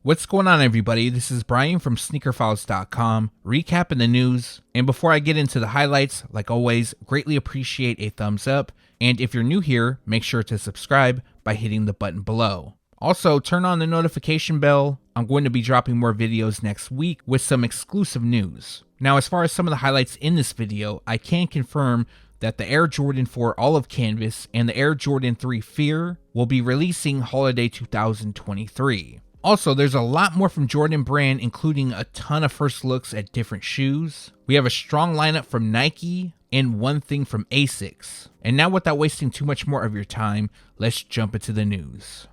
What's going on, everybody? This is Brian from SneakerFiles.com, recapping the news. And before I get into the highlights, like always, greatly appreciate a thumbs up. And if you're new here, make sure to subscribe by hitting the button below. Also, turn on the notification bell. I'm going to be dropping more videos next week with some exclusive news. Now, as far as some of the highlights in this video, I can confirm that the Air Jordan 4 Olive Canvas and the Air Jordan 3 Fear will be releasing holiday 2023. Also, there's a lot more from Jordan Brand, including a ton of first looks at different shoes. We have a strong lineup from Nike and one thing from Asics. And now, without wasting too much more of your time, let's jump into the news.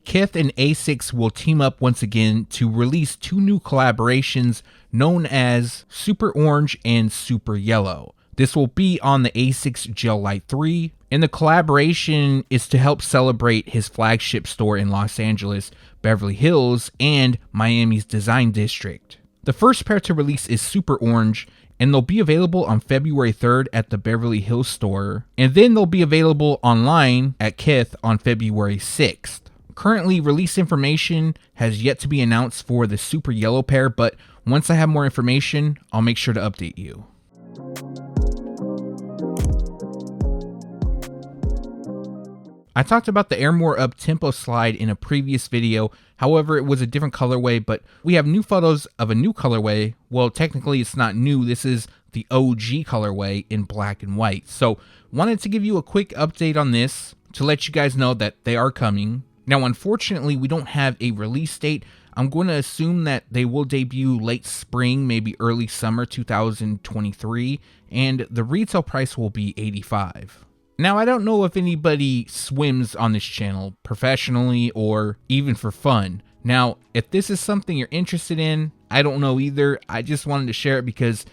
Kith and Asics will team up once again to release two new collaborations known as Super Orange and Super Yellow. This will be on the Asics Gel Lyte 3, and the collaboration is to help celebrate his flagship store in Los Angeles, Beverly Hills, and Miami's Design District. The first pair to release is Super Orange, and they'll be available on February 3rd at the Beverly Hills store, and then they'll be available online at Kith on February 6th. Currently, release information has yet to be announced for the Super Yellow pair, but once I have more information, I'll make sure to update you. I talked about the Air More Uptempo slide in a previous video, however it was a different colorway, but we have new photos of a new colorway. Well, technically it's not new, this is the OG colorway in black and white. So wanted to give you a quick update on this to let you guys know that they are coming. Now unfortunately we don't have a release date. I'm going to assume that they will debut late spring, maybe early summer 2023, and the retail price will be $85. Now, I don't know if anybody swims on this channel professionally or even for fun. Now, if this is something you're interested in, I don't know either. I just wanted to share it because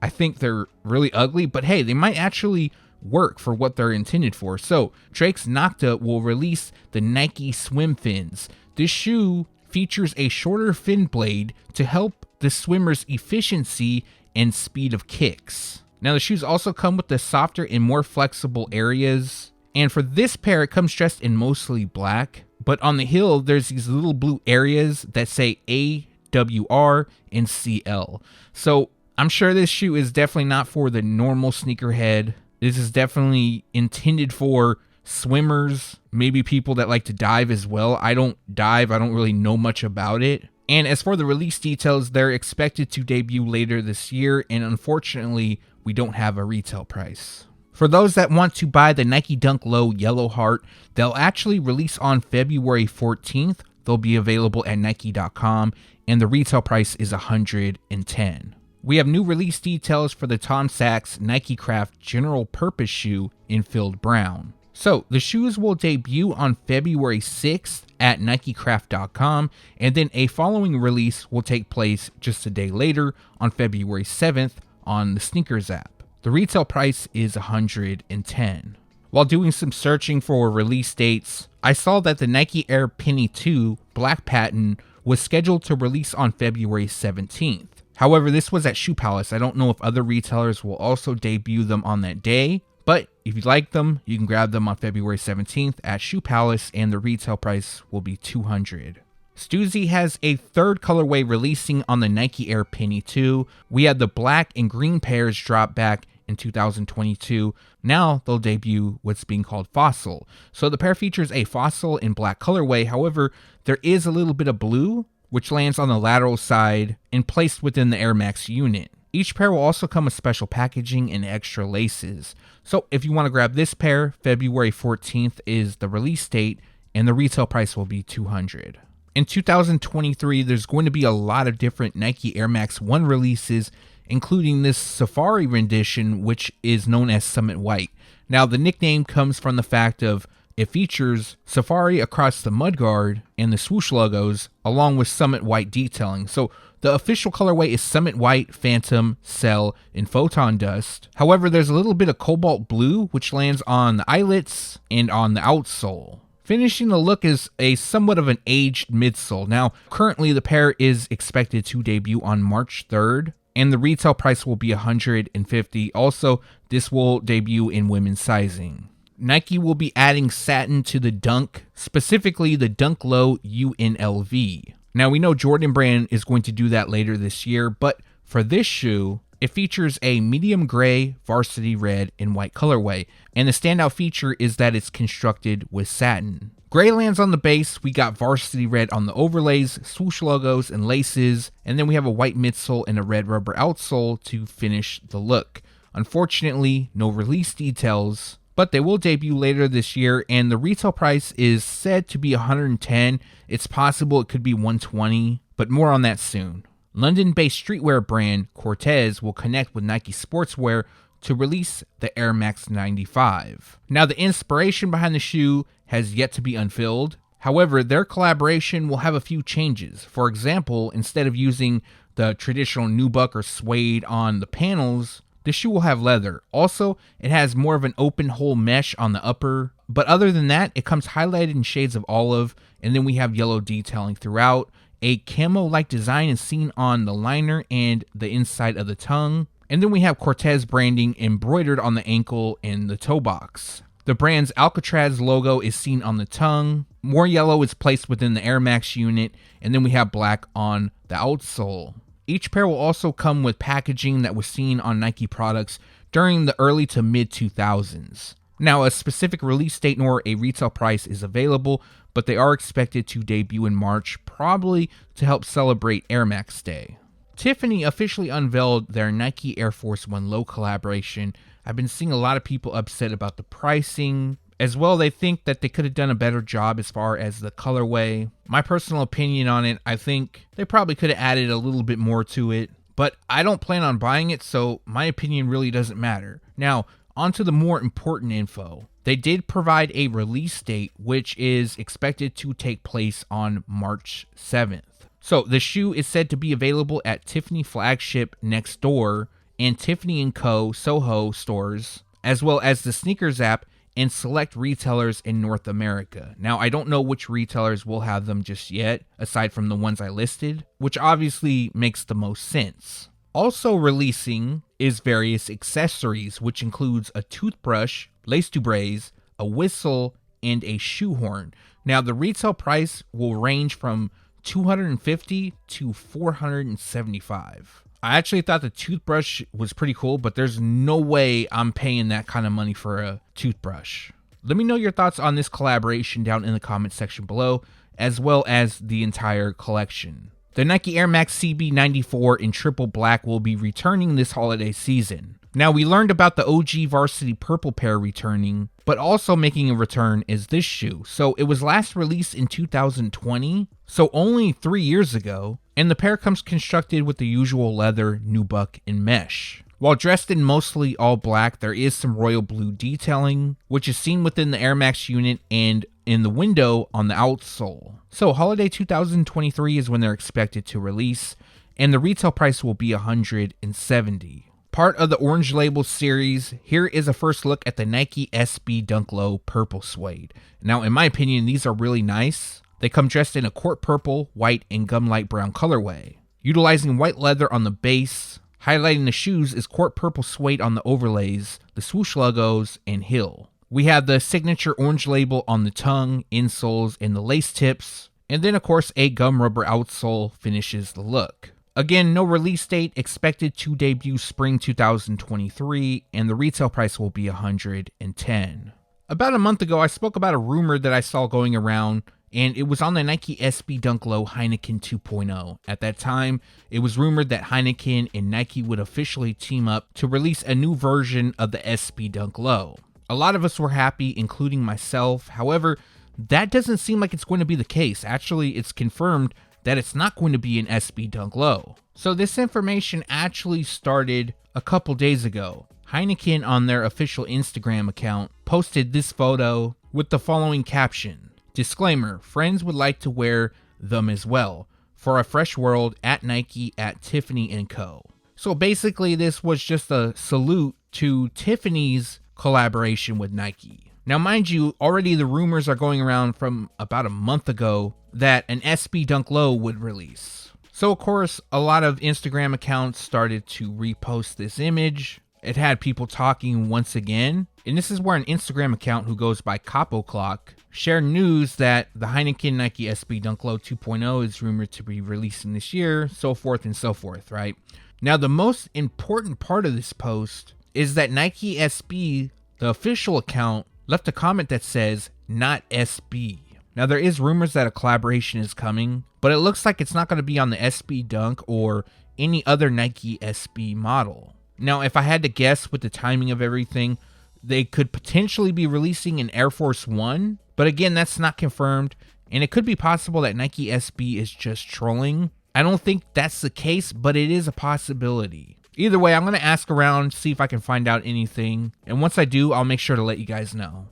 I think they're really ugly, but hey, they might actually work for what they're intended for. So, Drake's NOCTA will release the Nike Swim Fins. This shoe features a shorter fin blade to help the swimmer's efficiency and speed of kicks. Now, the shoes also come with the softer and more flexible areas. And for this pair, it comes dressed in mostly black. But on the heel, there's these little blue areas that say AWR and CL. So I'm sure this shoe is definitely not for the normal sneakerhead. This is definitely intended for swimmers, maybe people that like to dive as well. I don't dive. I don't really know much about it. And as for the release details, they're expected to debut later this year. And unfortunately, we don't have a retail price. For those that want to buy the Nike Dunk Low Yellow Heart, they'll actually release on February 14th. They'll be available at Nike.com, and the retail price is $110. We have new release details for the Tom Sachs NikeCraft General Purpose Shoe in Filled Brown. So, the shoes will debut on February 6th at NikeCraft.com, and then a following release will take place just a day later on February 7th on the Sneakers app. The retail price is $110. While doing some searching for release dates, I saw that the Nike Air Penny 2 Black Patent was scheduled to release on February 17th. However, this was at Shoe Palace. I don't know if other retailers will also debut them on that day, but if you like them, you can grab them on February 17th at Shoe Palace, and the retail price will be $200. Stussy has a third colorway releasing on the Nike Air Penny 2. We had the black and green pairs drop back in 2022. Now they'll debut what's being called Fossil. So the pair features a fossil in black colorway. However, there is a little bit of blue, which lands on the lateral side and placed within the Air Max unit. Each pair will also come with special packaging and extra laces. So if you want to grab this pair, February 14th is the release date, and the retail price will be $200. In 2023, there's going to be a lot of different Nike Air Max 1 releases, including this Safari rendition, which is known as Summit White. Now, the nickname comes from the fact of it features Safari across the mudguard and the swoosh logos, along with Summit White detailing. So the official colorway is Summit White, Phantom, Cell, and Photon Dust. However, there's a little bit of cobalt blue, which lands on the eyelets and on the outsole. Finishing the look is a somewhat of an aged midsole. Now, currently the pair is expected to debut on March 3rd, and the retail price will be $150. Also, this will debut in women's sizing. Nike will be adding satin to the Dunk, specifically the Dunk Low UNLV. Now we know Jordan Brand is going to do that later this year, but for this shoe, it features a medium gray, varsity red, and white colorway, and the standout feature is that it's constructed with satin. Gray lands on the base, we got varsity red on the overlays, swoosh logos, and laces, and then we have a white midsole and a red rubber outsole to finish the look. Unfortunately, no release details, but they will debut later this year, and the retail price is said to be $110. It's possible it could be $120, but more on that soon. London-based streetwear brand Corteiz will connect with Nike Sportswear to release the Air Max 95. Now, the inspiration behind the shoe has yet to be unveiled. However, their collaboration will have a few changes. For example, instead of using the traditional nubuck or suede on the panels, the shoe will have leather. Also, it has more of an open hole mesh on the upper, but other than that, it comes highlighted in shades of olive, and then we have yellow detailing throughout. A camo-like design is seen on the liner and the inside of the tongue. And then we have Corteiz branding embroidered on the ankle and the toe box. The brand's Alcatraz logo is seen on the tongue. More yellow is placed within the Air Max unit. And then we have black on the outsole. Each pair will also come with packaging that was seen on Nike products during the early to mid 2000s. Now, a specific release date nor a retail price is available, but they are expected to debut in March, probably to help celebrate Air Max Day. Tiffany officially unveiled their Nike Air Force 1 Low collaboration. I've been seeing a lot of people upset about the pricing. As well, they think that they could have done a better job as far as the colorway. My personal opinion on it, I think they probably could have added a little bit more to it. But I don't plan on buying it, so my opinion really doesn't matter. Now, on to the more important info. They did provide a release date, which is expected to take place on March 7th. So the shoe is said to be available at Tiffany flagship next door and Tiffany & Co. Soho stores, as well as the Sneakers app and select retailers in North America. Now, I don't know which retailers will have them just yet, aside from the ones I listed, which obviously makes the most sense. Also releasing is various accessories, which includes a toothbrush, lace doubres, a whistle, and a shoehorn. Now, the retail price will range from $250 to $475. I actually thought the toothbrush was pretty cool, but there's no way I'm paying that kind of money for a toothbrush. Let me know your thoughts on this collaboration down in the comment section below, as well as the entire collection. The Nike Air Max CB94 in triple black will be returning this holiday season. Now, we learned about the OG Varsity Purple pair returning, but also making a return is this shoe. So it was last released in 2020, so only 3 years ago, and the pair comes constructed with the usual leather, nubuck, and mesh. While dressed in mostly all black, there is some royal blue detailing, which is seen within the Air Max unit and in the window on the outsole. So holiday 2023 is when they're expected to release, and the retail price will be $170. Part of the Orange Label series, here is a first look at the Nike SB Dunk Low Purple Suede. Now, in my opinion, these are really nice. They come dressed in a court purple, white, and gum light brown colorway. Utilizing white leather on the base, highlighting the shoes is court purple suede on the overlays, the swoosh logos, and heel. We have the signature orange label on the tongue, insoles, and the lace tips, and then of course a gum rubber outsole finishes the look. Again, no release date, expected to debut spring 2023, and the retail price will be $110. About a month ago, I spoke about a rumor that I saw going around, and it was on the Nike SB Dunk Low Heineken 2.0. At that time, it was rumored that Heineken and Nike would officially team up to release a new version of the SB Dunk Low. A lot of us were happy, including myself. However, that doesn't seem like it's going to be the case. Actually, it's confirmed that it's not going to be an SB Dunk Low. So this information actually started a couple days ago. Heineken on their official Instagram account posted this photo with the following caption. Disclaimer, friends would like to wear them as well. For a fresh world at Nike at Tiffany & Co. So basically this was just a salute to Tiffany's collaboration with Nike. Now mind you, already the rumors are going around from about a month ago that an SB Dunk Low would release. So of course, a lot of Instagram accounts started to repost this image. it had people talking once again. And this is where an Instagram account who goes by Capo Clock shared news that the Heineken Nike SB Dunk Low 2.0 is rumored to be releasing this year, so forth and so forth, right? Now, the most important part of this post is that Nike SB, the official account, left a comment that says, not SB. Now, there is rumors that a collaboration is coming, but it looks like it's not going to be on the SB Dunk or any other Nike SB model. Now, if I had to guess with the timing of everything, they could potentially be releasing an Air Force One, but again, that's not confirmed, and it could be possible that Nike SB is just trolling. I don't think that's the case, but it is a possibility. Either way, I'm going to ask around, see if I can find out anything, and once I do, I'll make sure to let you guys know.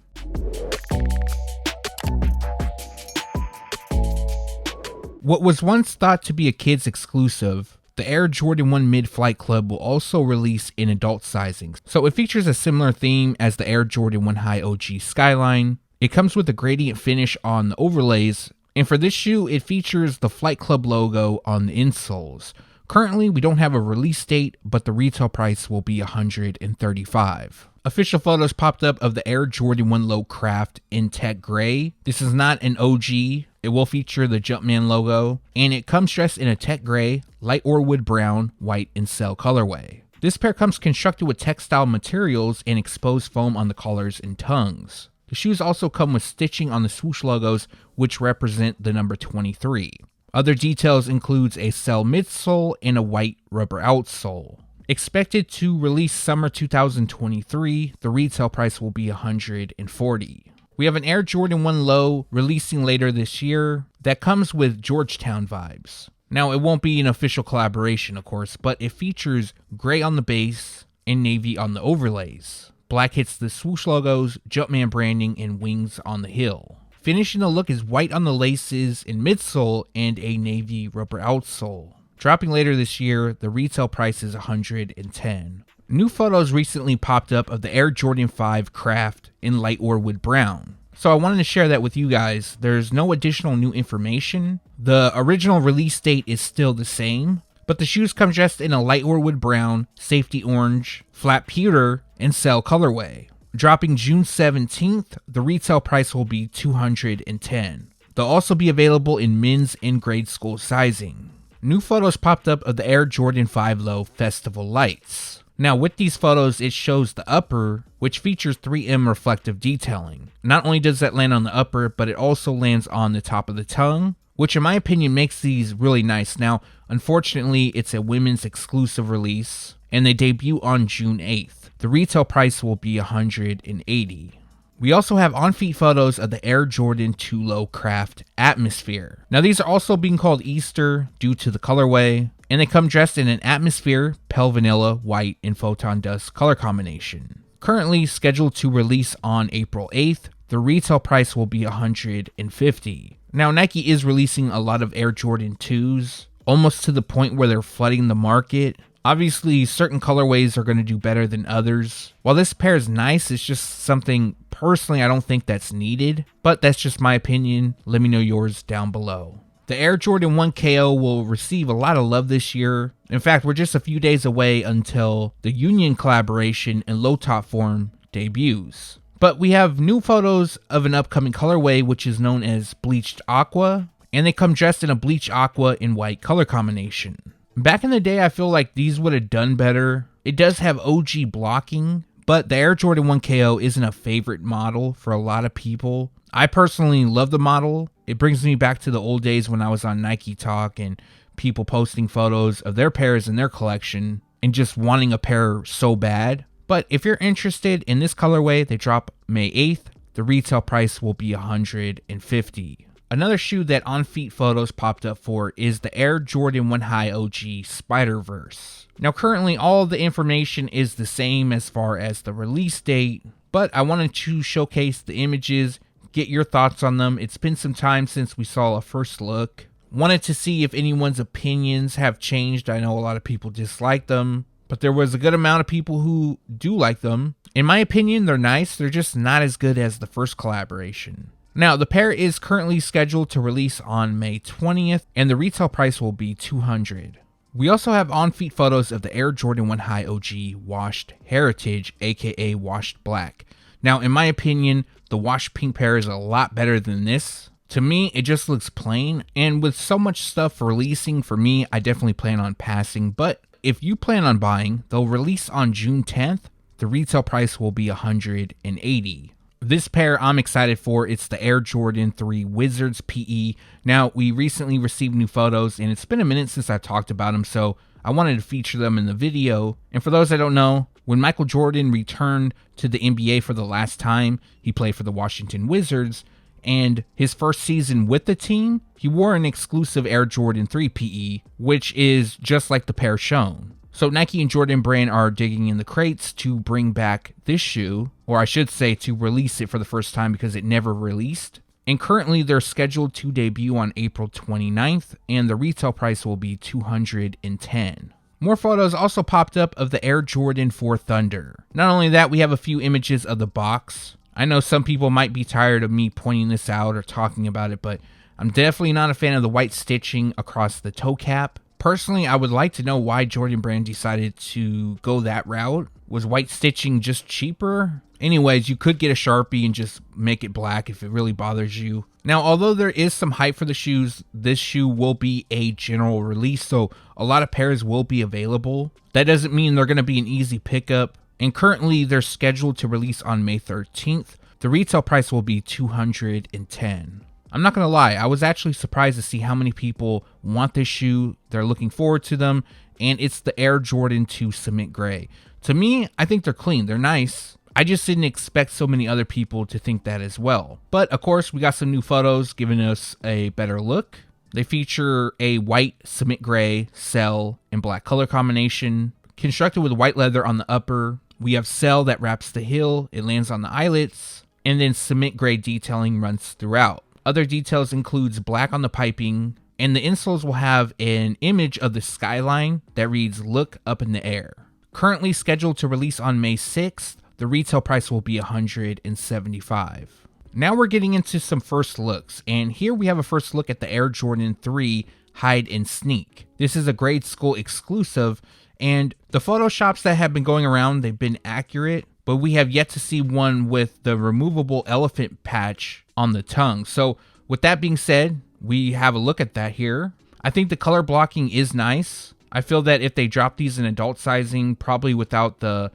What was once thought to be a kid's exclusive, the Air Jordan 1 Mid-Flight Club will also release in adult sizings. So it features a similar theme as the Air Jordan 1 High OG Skyline. It comes with a gradient finish on the overlays, and for this shoe, it features the Flight Club logo on the insoles. Currently, we don't have a release date, but the retail price will be $135. Official photos popped up of the Air Jordan 1 Low Craft in Tech Gray. This is not an OG. It will feature the Jumpman logo, and it comes dressed in a Tech Gray, light Orewood brown, white, and cell colorway. This pair comes constructed with textile materials and exposed foam on the collars and tongues. The shoes also come with stitching on the swoosh logos, which represent the number 23. Other details includes a cell midsole and a white rubber outsole. Expected to release summer 2023, the retail price will be $140. We have an Air Jordan 1 Low releasing later this year that comes with Georgetown vibes. Now, it won't be an official collaboration, of course, but it features gray on the base and navy on the overlays. Black hits the swoosh logos, Jumpman branding, and wings on the heel. Finishing the look is white on the laces and midsole and a navy rubber outsole. Dropping later this year, the retail price is $110. New photos recently popped up of the Air Jordan 5 Craft in light Orewood brown. So I wanted to share that with you guys. There's no additional new information. The original release date is still the same, but the shoes come dressed in a light Orewood brown, safety orange, flat pewter, and cell colorway. Dropping June 17th, the retail price will be $210. They'll also be available in men's and grade school sizing. New photos popped up of the Air Jordan 5 Low Festival Lights. Now with these photos, it shows the upper, which features 3M reflective detailing. Not only does that land on the upper, but it also lands on the top of the tongue, which in my opinion makes these really nice. Now, unfortunately, it's a women's exclusive release, and they debut on June 8th. The retail price will be $180. We also have on-feet photos of the Air Jordan 2 Low Craft Atmosphere. Now these are also being called Easter due to the colorway, and they come dressed in an Atmosphere, Pale Vanilla, White, and Photon Dust color combination. Currently scheduled to release on April 8th, the retail price will be $150. Now Nike is releasing a lot of Air Jordan 2s, almost to the point where they're flooding the market. Obviously, certain colorways are going to do better than others. While this pair is nice, it's just something, personally, I don't think that's needed. But that's just my opinion. Let me know yours down below. The Air Jordan 1 KO will receive a lot of love this year. In fact, we're just a few days away until the Union collaboration in low top form debuts. But we have new photos of an upcoming colorway, which is known as Bleached Aqua. And they come dressed in a Bleached Aqua in white color combination. Back in the day, I feel like these would have done better. It does have OG blocking, but the Air Jordan 1 KO isn't a favorite model for a lot of people. I personally love the model. It brings me back to the old days when I was on Nike Talk and people posting photos of their pairs in their collection and just wanting a pair so bad. But if you're interested in this colorway, they drop May 8th. The retail price will be $150. Another shoe that on-feet photos popped up for is the Air Jordan 1 High OG Spider-Verse. Now currently all the information is the same as far as the release date, but I wanted to showcase the images, get your thoughts on them. It's been some time since we saw a first look. Wanted to see if anyone's opinions have changed. I know a lot of people dislike them, but there was a good amount of people who do like them. In my opinion, they're nice. They're just not as good as the first collaboration. Now, the pair is currently scheduled to release on May 20th, and the retail price will be $200. We also have on-feet photos of the Air Jordan 1 High OG washed heritage, aka washed black. Now, in my opinion, the washed pink pair is a lot better than this. To me, it just looks plain, and with so much stuff releasing, for me, I definitely plan on passing. But if you plan on buying, they'll release on June 10th. The retail price will be $180. This pair I'm excited for. It's the Air Jordan 3 Wizards PE. Now, we recently received new photos, and it's been a minute since I talked about them, so I wanted to feature them in the video. And for those that don't know, when Michael Jordan returned to the NBA for the last time, he played for the Washington Wizards, and his first season with the team, he wore an exclusive Air Jordan 3 PE, which is just like the pair shown. So Nike and Jordan Brand are digging in the crates to bring back this shoe, or I should say to release it for the first time because it never released. And currently they're scheduled to debut on April 29th, and the retail price will be $210. More photos also popped up of the Air Jordan 4 Thunder. Not only that, we have a few images of the box. I know some people might be tired of me pointing this out or talking about it, but I'm definitely not a fan of the white stitching across the toe cap. Personally, I would like to know why Jordan Brand decided to go that route. Was white stitching just cheaper? Anyways, you could get a Sharpie and just make it black if it really bothers you. Now, although there is some hype for the shoes, this shoe will be a general release, so a lot of pairs will be available. That doesn't mean they're going to be an easy pickup, and currently they're scheduled to release on May 13th. The retail price will be $210. I'm not going to lie, I was actually surprised to see how many people want this shoe. They're looking forward to them, and it's the Air Jordan 2 Cement Gray. To me, I think they're clean. They're nice. I just didn't expect so many other people to think that as well. But of course, we got some new photos giving us a better look. They feature a white cement gray cell and black color combination, constructed with white leather on the upper. We have cell that wraps the heel, it lands on the eyelets, and then cement gray detailing runs throughout. Other details includes black on the piping, and the insoles will have an image of the skyline that reads "Look up in the air." Currently scheduled to release on May 6th, the retail price will be $175. Now we're getting into some first looks, and here we have a first look at the Air Jordan 3 Hide and Sneak. This is a grade school exclusive, and the photoshops that have been going around, they've been accurate, but we have yet to see one with the removable elephant patch on the tongue. So with that being said, we have a look at that here. I think the color blocking is nice. I feel that if they drop these in adult sizing, probably without the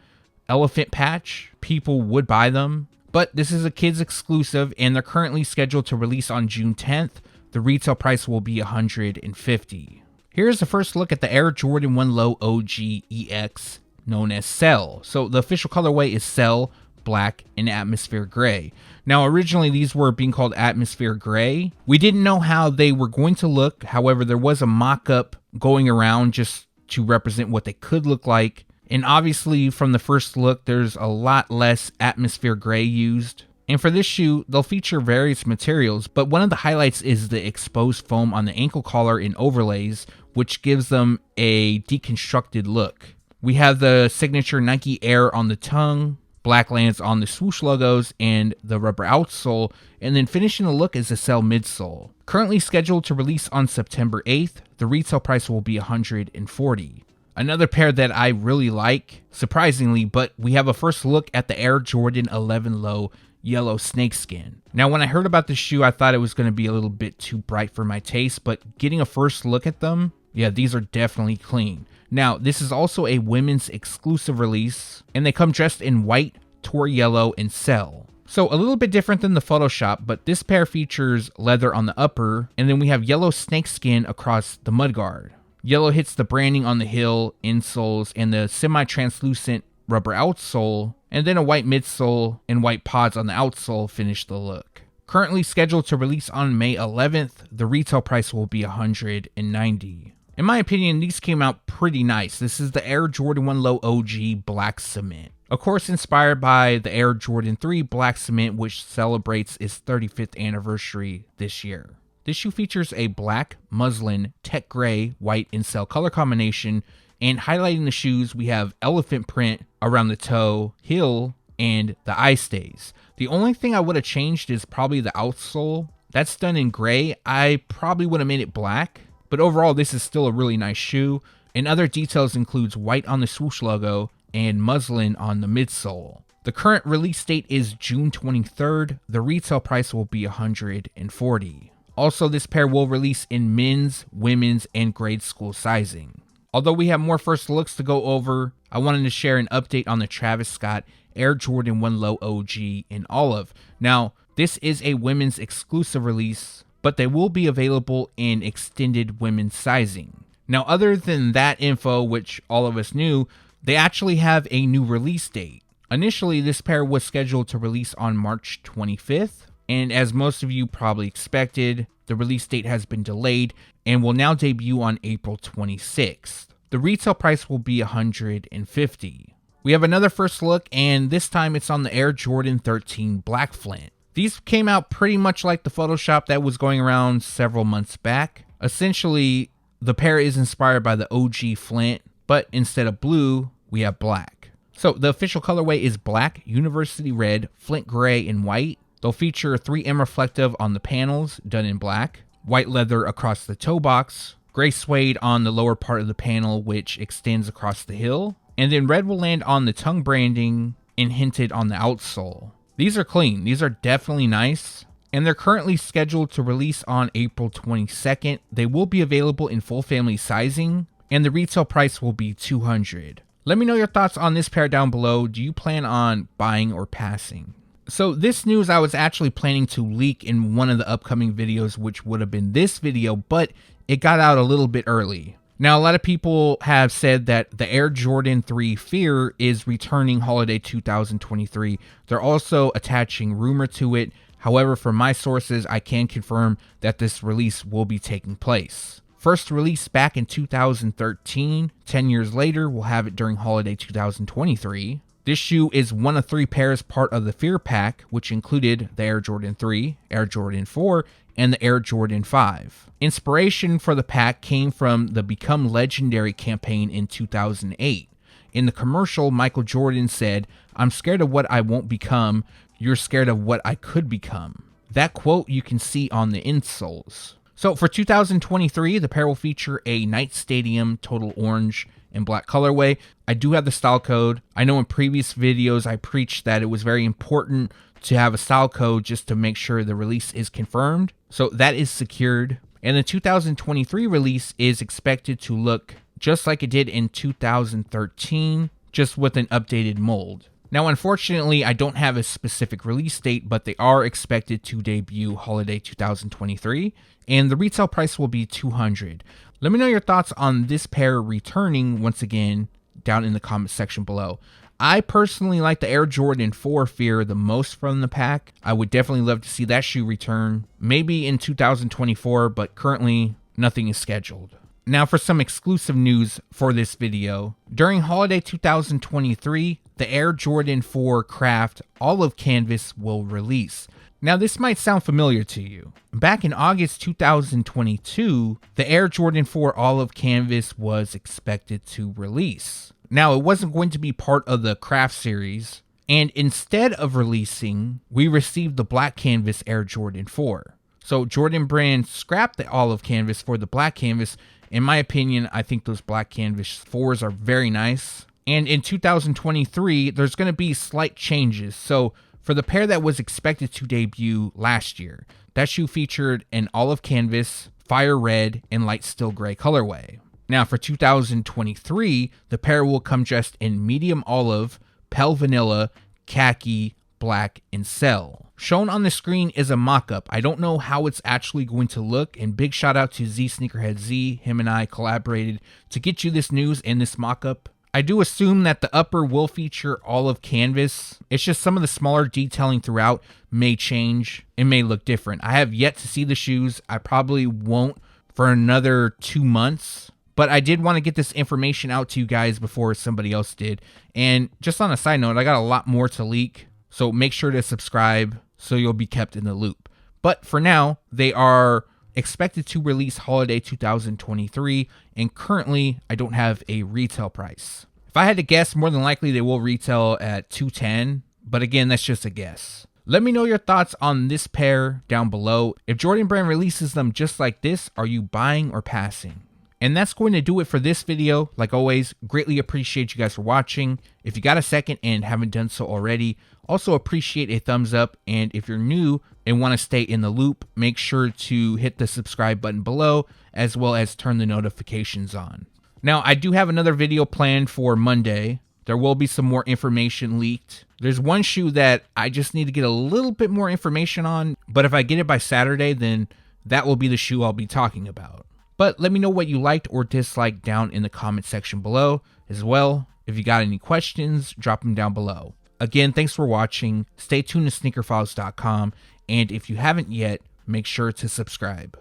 elephant patch, people would buy them. But this is a kids exclusive, and they're currently scheduled to release on June 10th. The retail price will be $150. Here's the first look at the Air Jordan 1 Low OG EX, known as Cell. So the official colorway is Cell, black, and atmosphere gray. Now originally these were being called atmosphere gray. We didn't know how they were going to look. However, there was a mock-up going around just to represent what they could look like. And obviously from the first look, there's a lot less atmosphere gray used. And for this shoe, they'll feature various materials, but one of the highlights is the exposed foam on the ankle collar and overlays, which gives them a deconstructed look. We have the signature Nike Air on the tongue, black lands on the swoosh logos, and the rubber outsole, and then finishing the look is the Cell midsole. Currently scheduled to release on September 8th, the retail price will be $140. Another pair that I really like, surprisingly, but we have a first look at the Air Jordan 11 Low Yellow Snakeskin. Now when I heard about this shoe, I thought it was going to be a little bit too bright for my taste, but getting a first look at them, yeah, these are definitely clean. Now, this is also a women's exclusive release, and they come dressed in white, tour yellow, and cell. So a little bit different than the Photoshop, but this pair features leather on the upper, and then we have yellow snakeskin across the mudguard. Yellow hits the branding on the heel, insoles, and the semi-translucent rubber outsole, and then a white midsole and white pods on the outsole finish the look. Currently scheduled to release on May 11th, the retail price will be $190. In my opinion, these came out pretty nice. This is the Air Jordan 1 Low OG Black Cement. Of course, inspired by the Air Jordan 3 Black Cement, which celebrates its 35th anniversary this year. This shoe features a black, muslin, tech gray, white, and cell color combination, and highlighting the shoes, we have elephant print around the toe, heel, and the eye stays. The only thing I would have changed is probably the outsole. That's done in gray. I probably would have made it black. But overall, this is still a really nice shoe. and other details includes white on the swoosh logo and muslin on the midsole. The current release date is June 23rd. The retail price will be $140. Also, this pair will release in men's, women's, and grade school sizing. Although we have more first looks to go over, I wanted to share an update on the Travis Scott Air Jordan 1 Low OG in olive. Now, this is a women's exclusive release, but they will be available in extended women's sizing. Now, other than that info, which all of us knew, they actually have a new release date. Initially, this pair was scheduled to release on March 25th, and as most of you probably expected, the release date has been delayed and will now debut on April 26th. The retail price will be $150. We have another first look, and this time it's on the Air Jordan 13 Black Flint. These came out pretty much like the Photoshop that was going around several months back. Essentially, the pair is inspired by the OG Flint, but instead of blue, we have black. So the official colorway is black, university red, Flint gray, and white. They'll feature 3M reflective on the panels, done in black, white leather across the toe box, gray suede on the lower part of the panel, which extends across the heel, and then red will land on the tongue branding and hinted on the outsole. These are clean. These are definitely nice, and they're currently scheduled to release on April 22nd. They will be available in full family sizing, and the retail price will be $200. Let me know your thoughts on this pair down below. Do you plan on buying or passing? So this news I was actually planning to leak in one of the upcoming videos, which would have been this video, but it got out a little bit early. Now, a lot of people have said that the Air Jordan 3 Fear is returning holiday 2023. They're also attaching rumor to it. However, from my sources, I can confirm that this release will be taking place. First released back in 2013, 10 years later, we'll have it during holiday 2023. This shoe is one of 3 pairs part of the Fear Pack, which included the Air Jordan 3, Air Jordan 4, and the Air Jordan 5. Inspiration for the pack came from the Become Legendary campaign in 2008. In the commercial, Michael Jordan said, "I'm scared of what I won't become. You're scared of what I could become." That quote you can see on the insoles. So for 2023, the pair will feature a Night Stadium Total Orange and black colorway. I do have the style code. I know in previous videos I preached that it was very important to have a style code just to make sure the release is confirmed. So that is secured. And the 2023 release is expected to look just like it did in 2013, just with an updated mold. Now, unfortunately, I don't have a specific release date, but they are expected to debut holiday 2023, and the retail price will be $200. Let me know your thoughts on this pair returning once again down in the comment section below. I personally like the Air Jordan 4 Fear the most from the pack. I would definitely love to see that shoe return, maybe in 2024, but currently nothing is scheduled. Now for some exclusive news for this video. During holiday 2023, the Air Jordan 4 Craft Olive Canvas will release. Now this might sound familiar to you. Back in August 2022, the Air Jordan 4 Olive Canvas was expected to release. Now it wasn't going to be part of the Craft series, and instead of releasing, we received the Black Canvas Air Jordan 4. So Jordan Brand scrapped the olive canvas for the black canvas. In my opinion, I think those black canvas 4s are very nice. And in 2023, there's going to be slight changes. So for the pair that was expected to debut last year, that shoe featured an olive canvas, fire red, and light steel gray colorway. Now for 2023, the pair will come dressed in medium olive, pale vanilla, khaki, black, and cell. Shown on the screen is a mock-up. I don't know how it's actually going to look, and big shout out to Z Sneakerhead Z. Him and I collaborated to get you this news and this mock-up. I do assume that the upper will feature olive canvas. It's just some of the smaller detailing throughout may change. It may look different. I have yet to see the shoes. I probably won't for another 2 months. But I did want to get this information out to you guys before somebody else did. And just on a side note, I got a lot more to leak. So make sure to subscribe so you'll be kept in the loop. But for now, they are expected to release holiday 2023. And currently, I don't have a retail price. If I had to guess, more than likely they will retail at $210. But again, that's just a guess. Let me know your thoughts on this pair down below. If Jordan Brand releases them just like this, are you buying or passing? And that's going to do it for this video. Like always, greatly appreciate you guys for watching. If you got a second and haven't done so already, also appreciate a thumbs up. And if you're new and want to stay in the loop, make sure to hit the subscribe button below, as well as turn the notifications on. Now, I do have another video planned for Monday. There will be some more information leaked. There's one shoe that I just need to get a little bit more information on, but if I get it by Saturday, then that will be the shoe I'll be talking about. But let me know what you liked or disliked down in the comment section below as well. If you got any questions, drop them down below. Again, thanks for watching. Stay tuned to SneakerFiles.com. And if you haven't yet, make sure to subscribe.